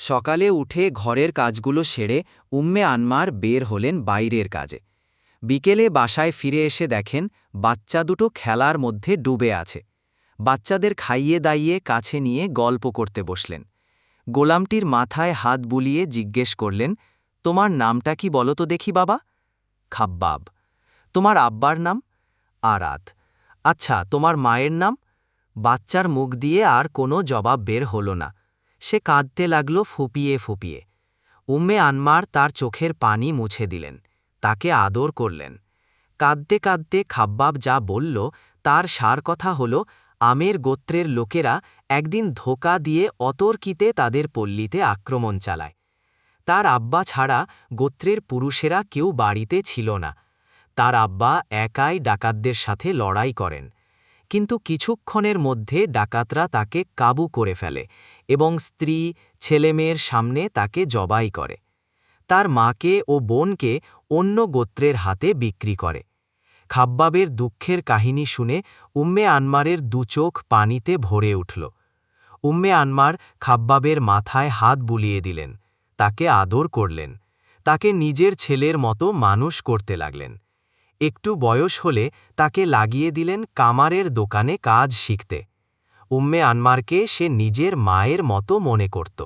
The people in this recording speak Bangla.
সকালে উঠে ঘরের কাজগুলো সেরে উম্মে আনমার বের হলেন বাইরের কাজে। বিকেলে বাসায় ফিরে এসে দেখেন বাচ্চা দুটো খেলার মধ্যে ডুবে আছে। বাচ্চাদের খাইয়ে দাইয়ে কাছে নিয়ে গল্প করতে বসলেন। গোলামটির মাথায় হাত বুলিয়ে জিজ্ঞেস করলেন, তোমার নামটা কি বলো তো দেখি বাবা? খাব্বাব। তোমার আব্বার নাম? আরাত। আচ্ছা, তোমার মায়ের নাম? বাচ্চার মুখ দিয়ে আর কোনো জবাব বের হল না। সে কাঁদতে লাগল ফুপিয়ে ফুপিয়ে। উম্মে আনমার তার চোখের পানি মুছে দিলেন, তাকে আদর করলেন। কাঁদতে কাঁদতে খাব্বাব যা বলল তার সার কথা হল, আমের গোত্রের লোকেরা একদিন ধোঁকা দিয়ে অতর্কিতে তাদের পল্লীতে আক্রমণ চালায়। তার আব্বা ছাড়া গোত্রের পুরুষেরা কেউ বাড়িতে ছিল না। তার আব্বা একাই ডাকাতদের সাথে লড়াই করেন, কিন্তু কিছুক্ষণের মধ্যে ডাকাতরা তাকে কাবু করে ফেলে এবং স্ত্রী ছেলেমেয়ের সামনে তাকে জবাই করে। তার মাকে ও বোনকে অন্য গোত্রের হাতে বিক্রি করে। খাব্বাবের দুঃখের কাহিনী শুনে উম্মে আনমারের দুচোখ পানিতে ভরে উঠল। উম্মে আনমার খাব্বাবের মাথায় হাত বুলিয়ে দিলেন, তাকে আদর করলেন, তাকে নিজের ছেলের মতো মানুষ করতে লাগলেন। একটু বয়স হলে তাকে লাগিয়ে দিলেন কামারের দোকানে কাজ শিখতে। উম্মে আনমারকে সে নিজের মায়ের মতো মনে করত।